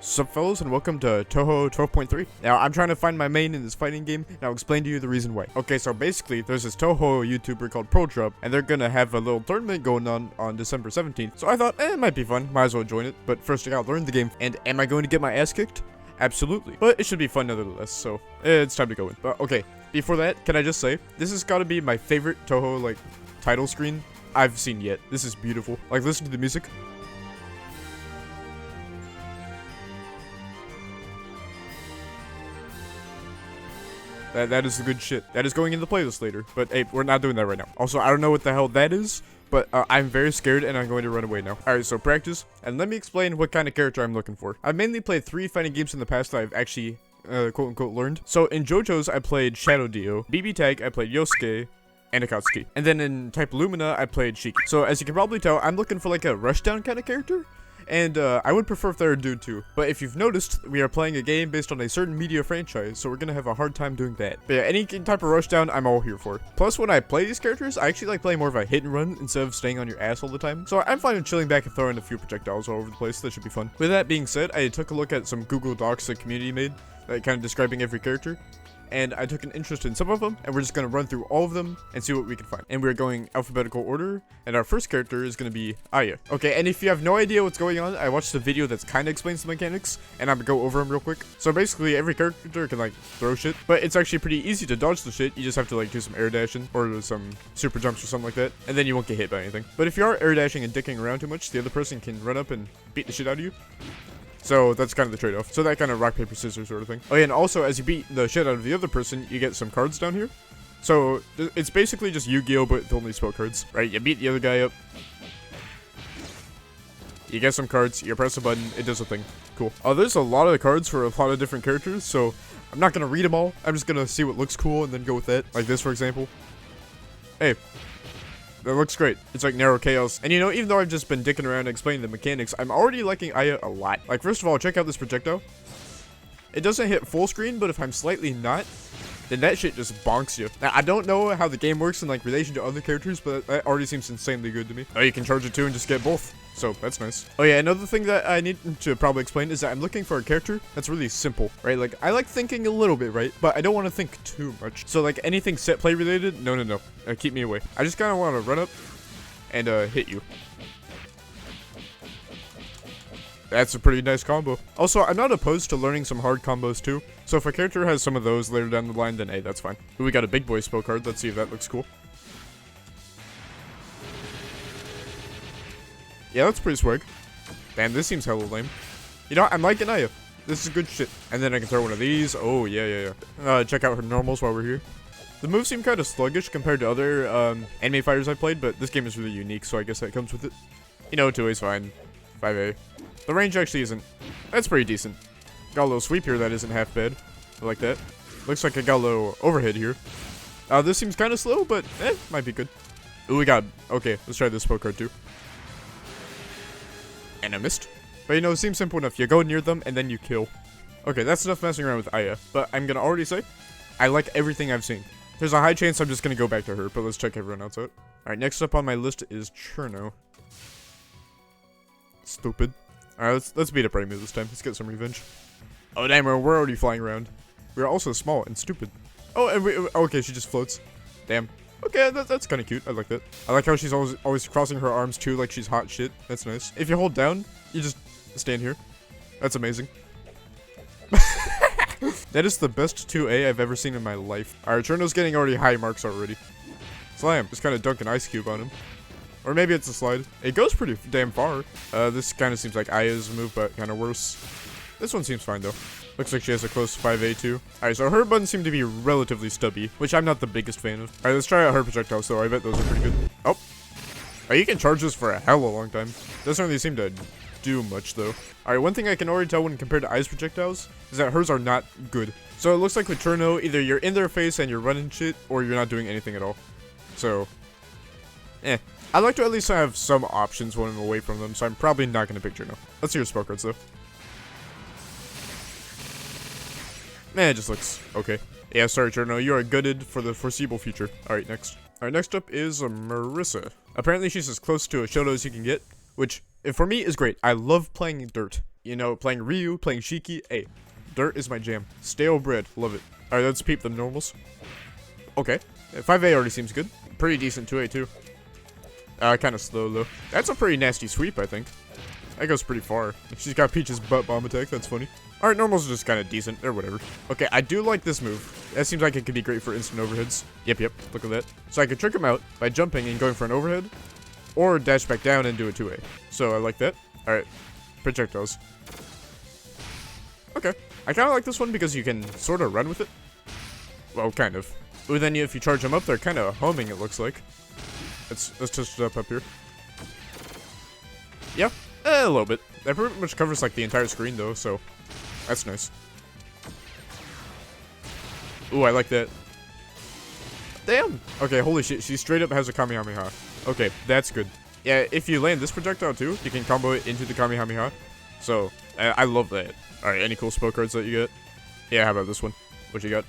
Sup fellas, and welcome to Touhou 12.3. Now, I'm trying to find my main in this fighting game, and I'll explain to you the reason why. Okay, so basically, there's this Touhou YouTuber called ProDrop, and they're gonna have a little tournament going on December 17th. So I thought, it might be fun, might as well join it. But first I gotta learn the game, and am I going to get my ass kicked? Absolutely. But it should be fun nevertheless, so it's time to go in. But okay, before that, can I just say, this has gotta be my favorite Touhou, like, title screen I've seen yet. This is beautiful. Like, listen to the music. That is the good shit. That is going in the playlist later. But hey, we're not doing that right now. Also, I don't know what the hell that is, but I'm very scared and I'm going to run away now. Alright, so practice. And let me explain what kind of character I'm looking for. I've mainly played 3 fighting games in the past that I've actually, quote-unquote, learned. So in JoJo's, I played Shadow Dio. BB Tag, I played Yosuke and Akatsuki. And then in Type Lumina, I played Shiki. So as you can probably tell, I'm looking for like a rushdown kind of character. And I would prefer if they're a dude too. But if you've noticed, we are playing a game based on a certain media franchise, so we're gonna have a hard time doing that. But yeah, any type of rushdown, I'm all here for. Plus, when I play these characters, I actually like playing more of a hit and run instead of staying on your ass all the time. So I'm fine with chilling back and throwing a few projectiles all over the place. That should be fun. With that being said, I took a look at some Google Docs the community made, like kind of describing every character. And I took an interest in some of them, and we're just going to run through all of them and see what we can find. And we're going alphabetical order, and our first character is going to be Aya. Okay, and if you have no idea what's going on, I watched a video that's kind of explains the mechanics, and I'm going to go over them real quick. So basically, every character can, like, throw shit, but it's actually pretty easy to dodge the shit. You just have to, like, do some air dashing, or some super jumps or something like that, and then you won't get hit by anything. But if you are air dashing and dicking around too much, the other person can run up and beat the shit out of you. So that's kind of the trade-off. So that kind of rock, paper, scissors sort of thing. Oh yeah, and also as you beat the shit out of the other person, you get some cards down here. So it's basically just Yu-Gi-Oh, but with only spell cards, right? You beat the other guy up. You get some cards, you press a button, it does a thing. Cool. Oh, there's a lot of the cards for a lot of different characters, so I'm not going to read them all. I'm just going to see what looks cool and then go with that. Like this, for example. Hey. That looks great. It's like Narrow Chaos. And you know, even though I've just been dicking around and explaining the mechanics, I'm already liking Aya a lot. Like, first of all, check out this projectile. It doesn't hit full screen, but if I'm slightly not, then that shit just bonks you. Now, I don't know how the game works in, like, relation to other characters, but that already seems insanely good to me. Oh, you can charge it too and just get both. So, that's nice. Oh yeah, another thing that I need to probably explain is that I'm looking for a character that's really simple, right? Like, I like thinking a little bit, right? But I don't want to think too much. So, like, anything set play related, no. Keep me away. I just kind of want to run up and hit you. That's a pretty nice combo. Also, I'm not opposed to learning some hard combos too. So if a character has some of those later down the line, then hey, that's fine. Ooh, we got a big boy spell card. Let's see if that looks cool. Yeah, that's pretty swag. Damn, this seems hella lame. You know, I'm liking Aya. This is good shit. And then I can throw one of these. Oh, yeah. Check out her normals while we're here. The moves seem kind of sluggish compared to other anime fighters I've played, but this game is really unique, so I guess that comes with it. You know, 2A's fine. 5A. The range actually isn't. That's pretty decent. Got a little sweep here that isn't half bad. I like that. Looks like I got a little overhead here. This seems kind of slow, but might be good. Ooh, we got... Okay, let's try this spell card too. And I missed. But you know, it seems simple enough. You go near them, and then you kill. Okay, that's enough messing around with Aya. But I'm gonna already say, I like everything I've seen. There's a high chance I'm just gonna go back to her, but let's check everyone else out. Alright, next up on my list is Cherno. Stupid. Alright, let's beat up Raimu this time. Let's get some revenge. Oh, damn, we're already flying around. We're also small and stupid. Oh, and okay, she just floats. Damn. Okay, that's kind of cute. I like that. I like how she's always crossing her arms too, like she's hot shit. That's nice. If you hold down, you just stand here. That's amazing. That is the best 2A I've ever seen in my life. Alright, Cherno's getting already high marks already. Slam. Just kind of dunk an ice cube on him. Or maybe it's a slide. It goes pretty damn far. This kind of seems like Aya's move, but kind of worse. This one seems fine, though. Looks like she has a close 5A, too. Alright, so her buttons seem to be relatively stubby, which I'm not the biggest fan of. Alright, let's try out her projectiles, though. I bet those are pretty good. Oh. You can charge this for a hell of a long time. Doesn't really seem to do much, though. Alright, one thing I can already tell when compared to Aya's projectiles is that hers are not good. So it looks like with Cherno, either you're in their face and you're running shit, or you're not doing anything at all. So, I like to at least have some options when I'm away from them, so I'm probably not going to pick Cherno. Let's see your spell cards, though. It just looks okay. Yeah, sorry, Cherno, you are gutted for the foreseeable future. Alright, next. Alright, next up is Marissa. Apparently, she's as close to a Shoto as you can get, which, for me, is great. I love playing dirt. you know, playing Ryu, playing Shiki. Hey, dirt is my jam. Stale bread, love it. All right, let's peep the normals. Okay, 5A already seems good. Pretty decent 2A too. Kind of slow though. That's a pretty nasty sweep, I think. That goes pretty far. She's got Peach's butt bomb attack, that's funny. Alright, normals are just kind of decent, or whatever. Okay, I do like this move. That seems like it could be great for instant overheads. Yep, look at that. So I could trick him out by jumping and going for an overhead, or dash back down and do a 2A. So I like that. Alright, projectiles. Okay, I kind of like this one because you can sort of run with it. Well, kind of. But then if you charge them up, they're kind of homing, it looks like. Let's touch it up here. Yeah, a little bit. That pretty much covers like the entire screen though, so that's nice. Ooh, I like that. Damn. Okay, holy shit, she straight up has a Kamehameha. Okay, that's good. Yeah, if you land this projectile too, you can combo it into the Kamehameha. So, I love that. Alright, any cool spell cards that you get? Yeah, how about this one? What you got?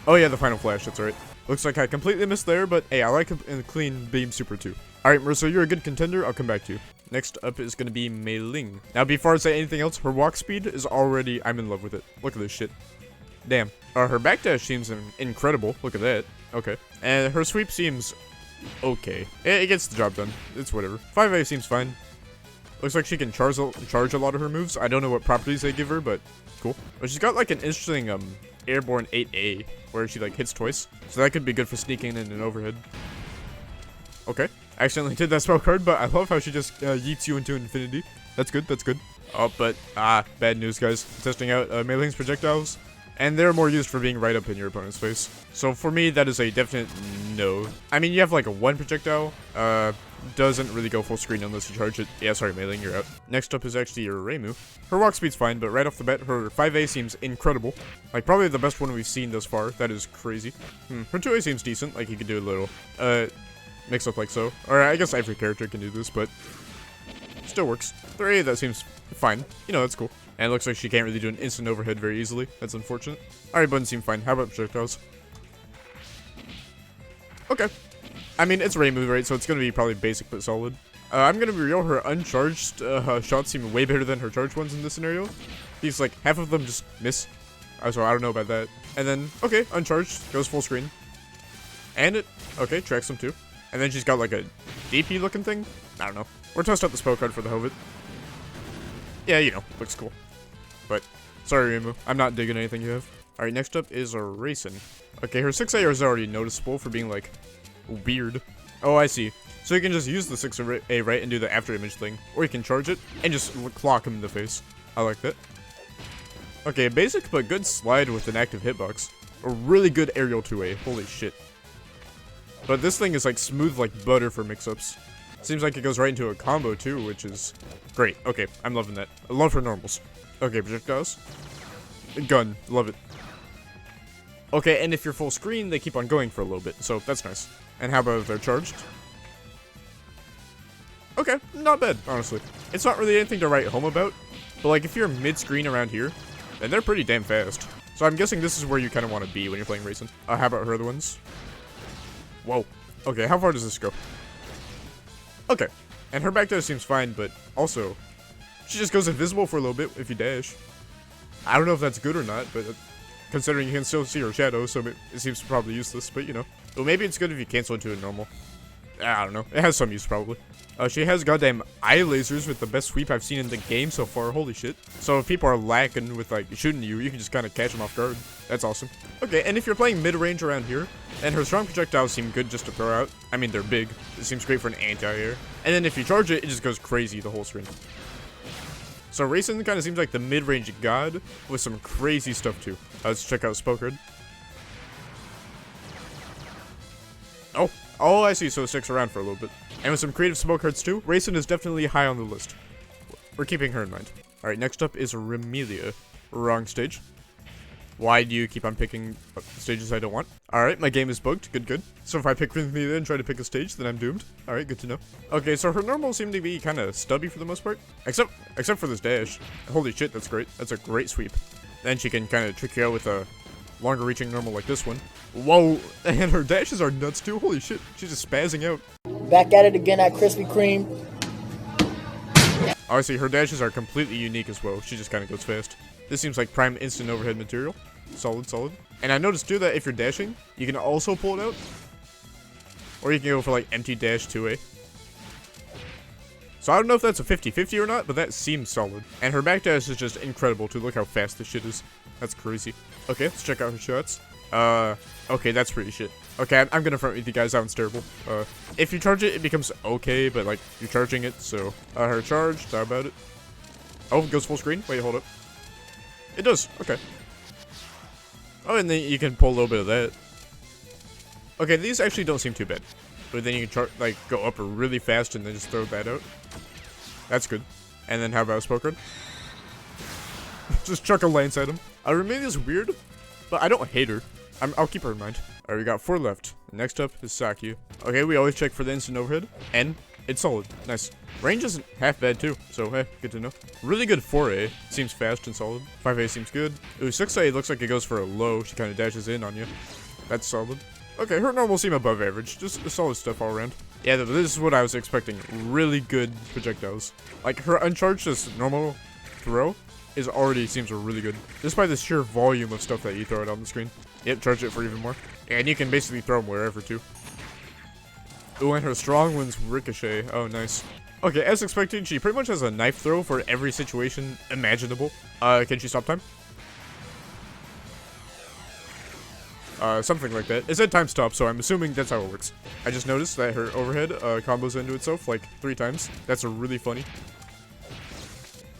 Oh yeah, the final flash, that's right. Looks like I completely missed there, but hey, I like a clean beam super too. Alright, Marissa, you're a good contender, I'll come back to you. Next up is gonna be Mei Ling. Now, before I say anything else, her walk speed is already, I'm in love with it. Look at this shit. Damn. Her backdash seems incredible, look at that. Okay. And her sweep seems okay. It gets the job done. It's whatever. 5A seems fine. Looks like she can charge a lot of her moves. I don't know what properties they give her, but cool. But she's got like an interesting, airborne 8A, where she like hits twice. So that could be good for sneaking in an overhead. Okay. I accidentally did that spell card, but I love how she just yeets you into infinity. That's good, that's good. Oh, but, bad news, guys. Testing out Mei Ling's projectiles, and they're more used for being right up in your opponent's face. So for me, that is a definite no. I mean, you have like a 1 projectile, doesn't really go full screen unless you charge it. Yeah, sorry, Mei Ling, you're out. Next up is actually your Reimu. Her walk speed's fine, but right off the bat, her 5A seems incredible. Like, probably the best one we've seen thus far. That is crazy. Her 2A seems decent, like you could do a little, mix up like so. Or I guess every character can do this, but still works. 3A, that seems fine. You know, that's cool. And it looks like she can't really do an instant overhead very easily. That's unfortunate. Alright, buttons seem fine. How about projectiles? Okay. I mean, it's Reimu, right? So it's going to be probably basic but solid. I'm going to be real. Her uncharged shots seem way better than her charged ones in this scenario. These, like, half of them just miss. So I don't know about that. And then, okay, uncharged. Goes full screen. And it, okay, tracks them too. And then she's got, like, a DP looking thing. I don't know. We're test out the spell card for the hell of it. Yeah, you know, looks cool. But, sorry, Reimu. I'm not digging anything you have. Alright, next up is a Raisin. Okay, her 6A is already noticeable for being, like, weird. Oh, I see. So you can just use the 6A, right, and do the after image thing. Or you can charge it and just clock him in the face. I like that. Okay, basic but good slide with an active hitbox. A really good aerial 2A. Holy shit. But this thing is like smooth like butter for mix-ups. Seems like it goes right into a combo too, which is great. Okay, I'm loving that. I love her normals. Okay, projectiles. Gun. Love it. Okay, and if you're full screen, they keep on going for a little bit, so that's nice. And how about if they're charged? Okay, not bad, honestly. It's not really anything to write home about, but like if you're mid-screen around here, then they're pretty damn fast. So I'm guessing this is where you kind of want to be when you're playing Raisin. How about her other ones? Whoa. Okay, how far does this go? Okay. And her back dash seems fine, but also, she just goes invisible for a little bit if you dash. I don't know if that's good or not, but considering you can still see her shadow, so it seems probably useless, but you know. Well, maybe it's good if you cancel into a normal. I don't know. It has some use, probably. She has goddamn eye lasers with the best sweep I've seen in the game so far. Holy shit. So if people are lacking with, like, shooting you, you can just kind of catch them off guard. That's awesome. Okay, and if you're playing mid-range around here, and her strong projectiles seem good just to throw out. I mean, they're big. It seems great for an anti-air. And then if you charge it, it just goes crazy the whole screen. So Raisin kind of seems like the mid-range god with some crazy stuff, too. Let's check out spell card. Oh, I see. So it sticks around for a little bit. And with some creative spell cards too, Raisin is definitely high on the list. We're keeping her in mind. Alright, next up is Remelia. Wrong stage. Why do you keep on picking stages I don't want? Alright, my game is bugged. Good. So if I pick Remelia and try to pick a stage, then I'm doomed. Alright, good to know. Okay, so her normals seem to be kind of stubby for the most part. Except for this dash. Holy shit, that's great. That's a great sweep. Then she can kind of trick you out with a longer reaching normal like this one. Whoa, and her dashes are nuts too. Holy shit, she's just spazzing out. Back at it again at Krispy Kreme. Honestly, her dashes are completely unique as well. She just kind of goes fast. This seems like prime instant overhead material. Solid, solid. And I noticed too that if you're dashing, you can also pull it out. Or you can go for like empty dash 2A. So I don't know if that's a 50-50 or not, but that seems solid. And her back dash is just incredible too. Look how fast this shit is. That's crazy. Okay, let's check out her shots. Okay, that's pretty shit. Okay, I'm gonna front with you guys. That one's terrible. If you charge it, it becomes okay, but like, you're charging it, so. Her charge, how about it? Oh, it goes full screen? Wait, hold up. It does, okay. Oh, and then you can pull a little bit of that. Okay, these actually don't seem too bad. But then you can like go up really fast and then just throw that out. That's good. And then how about a spoke run? Just chuck a lance at him. Remain is weird, but I don't hate her. I'll keep her in mind. Alright, we got 4 left. Next up is Saku. Okay, we always check for the instant overhead. And it's solid. Nice. Range isn't half bad too, so hey, good to know. Really good 4A. Seems fast and solid. 5A seems good. Ooh, 6A looks like it goes for a low. She kind of dashes in on you. That's solid. Okay, her normals seem above average. Just solid stuff all around. Yeah, this is what I was expecting. Really good projectiles. Like, her uncharged just normal throw is already seems really good. Just by the sheer volume of stuff that you throw it on the screen. Yep, charge it for even more. And you can basically throw them wherever too. Ooh, and her strong ones ricochet. Oh, nice. Okay, as expected, she pretty much has a knife throw for every situation imaginable. Can she stop time? Something like that. It said time stop, so I'm assuming that's how it works. I just noticed that her overhead combos into itself like 3 times. That's really funny.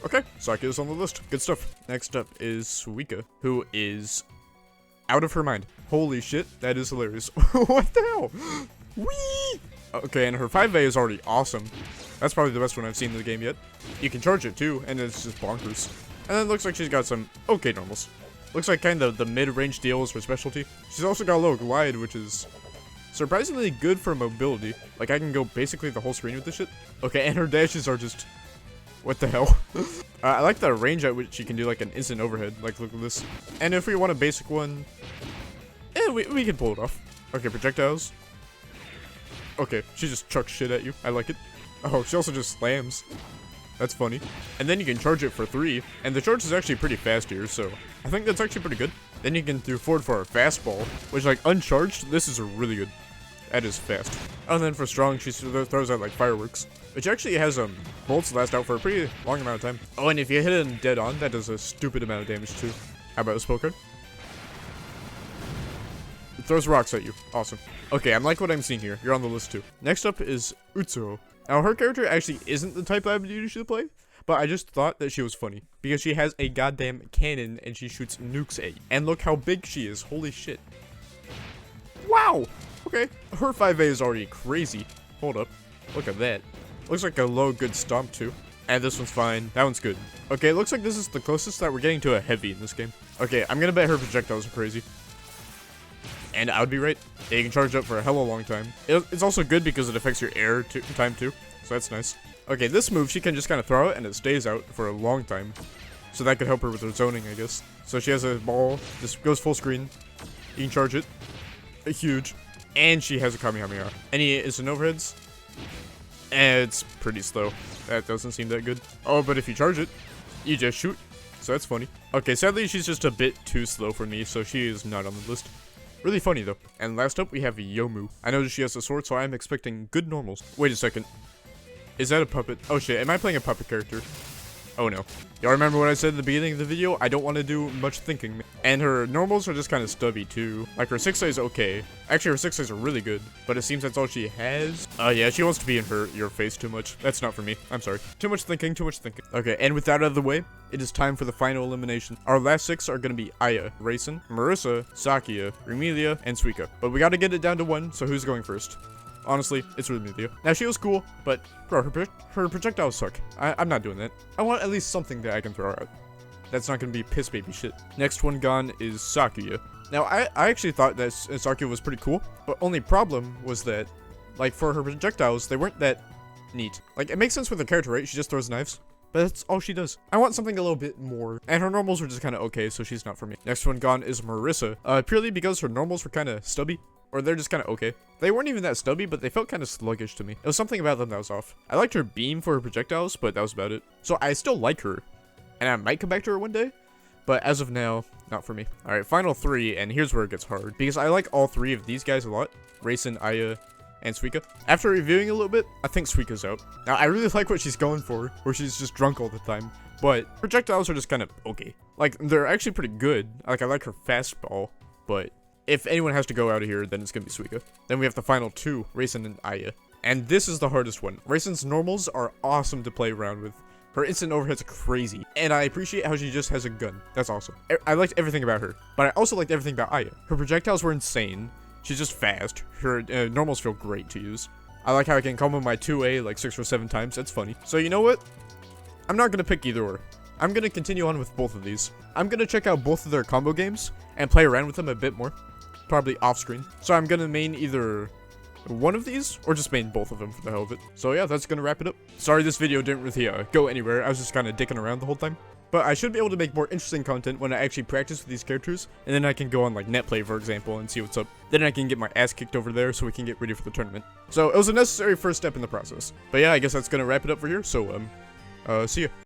Okay, Saki is on the list. Good stuff. Next up is Suika, who is out of her mind. Holy shit, that is hilarious. What the hell? Whee! Okay, and her 5A is already awesome. That's probably the best one I've seen in the game yet. You can charge it too, and it's just bonkers. And then it looks like she's got some okay normals. Looks like kind of the mid-range deal is her specialty. She's also got a low glide, which is surprisingly good for mobility. Like, I can go basically the whole screen with this shit. Okay, and her dashes are just... what the hell? I like the range at which she can do like an instant overhead. Like, look at this. And if we want a basic one, we can pull it off. Okay, projectiles. Okay, she just chucks shit at you. I like it. Oh, she also just slams. That's funny. And then you can charge it for 3, and the charge is actually pretty fast here, so I think that's actually pretty good. Then you can do forward for a fastball, which like uncharged, this is really good. That is fast. And then for strong, she throws out like fireworks, which actually has bolts last out for a pretty long amount of time. Oh, and if you hit it dead on, that does a stupid amount of damage too. How about a spoke card? It throws rocks at you. Awesome. Okay, I'm like what I'm seeing here. You're on the list too. Next up is Utsuho. Now, her character actually isn't the type I would usually play, but I just thought that she was funny, because she has a goddamn cannon and she shoots nukes at you. And look how big she is. Holy shit. Wow! Okay, her 5A is already crazy. Hold up. Look at that. Looks like a low good stomp too. And this one's fine. That one's good. Okay, it looks like this is the closest that we're getting to a heavy in this game. Okay, I'm gonna bet her projectiles are crazy. And I would be right. Yeah, you can charge up for a hella long time. It's also good because it affects your air time too. So that's nice. Okay, this move, she can just kind of throw it and it stays out for a long time. So that could help her with her zoning, I guess. So she has a ball, just goes full screen. You can charge it. Huge. And she has a Kamehameha. Any instant overheads? It's pretty slow. That doesn't seem that good. Oh, but if you charge it, you just shoot. So that's funny. Okay, sadly, she's just a bit too slow for me, so she is not on the list. Really funny, though. And last up, we have Yomu. I know that she has a sword, so I'm expecting good normals. Wait a second. Is that a puppet? Oh, shit. Am I playing a puppet character? Oh, no. Y'all remember what I said at the beginning of the video? I don't want to do much thinking. And her normals are just kind of stubby, too. Like, her 6A is okay. Actually, her 6As are really good. But it seems that's all she has. Yeah, she wants to be in your face too much. That's not for me. I'm sorry. Too much thinking, too much thinking. Okay, and with that out of the way, it is time for the final elimination. Our last 6 are going to be Aya, Raisin, Marissa, Sakia, Remilia, and Suika. But we got to get it down to 1, so who's going first? Honestly, it's Remilia. Now, she was cool, but bro, her projectiles suck. I'm not doing that. I want at least something that I can throw out. That's not gonna be piss baby shit. Next one gone is Sakuya. Now, I actually thought that Sakuya was pretty cool, but only problem was that, like, for her projectiles, they weren't that neat. Like, it makes sense with the character, right? She just throws knives. But that's all she does. I want something a little bit more. And her normals were just kind of okay, so she's not for me. Next one gone is Marissa. Purely because her normals were kind of stubby. or they're just kind of okay. They weren't even that stubby, but they felt kind of sluggish to me. It was something about them that was off. I liked her beam for her projectiles, but that was about it. So I still like her, and I might come back to her one day, but as of now, not for me. All right, final 3, and here's where it gets hard, because I like all 3 of these guys a lot. Raisin, Aya, and Suika. After reviewing a little bit, I think Suika's out. Now, I really like what she's going for, where she's just drunk all the time, but projectiles are just kind of okay. Like, they're actually pretty good. Like, I like her fastball, but if anyone has to go out of here, then it's gonna be Suika. Then we have the final 2, Raisin and Aya. And this is the hardest one. Raisin's normals are awesome to play around with. Her instant overhead's crazy, and I appreciate how she just has a gun. That's awesome. I liked everything about her, but I also liked everything about Aya. Her projectiles were insane. She's just fast. Her normals feel great to use. I like how I can combo my 2A like 6 or 7 times. That's funny. So you know what? I'm not gonna pick either or. I'm gonna continue on with both of these. I'm gonna check out both of their combo games and play around with them a bit more. Probably off screen. So I'm gonna main either one of these or just main both of them for the hell of it. So yeah, that's gonna wrap it up. Sorry this video didn't really go anywhere. I was just kind of dicking around the whole time. But I should be able to make more interesting content when I actually practice with these characters, and then I can go on like netplay, for example, and see what's up. Then I can get my ass kicked over there so we can get ready for the tournament. So it was a necessary first step in the process. But yeah, I guess that's gonna wrap it up for here. So see ya.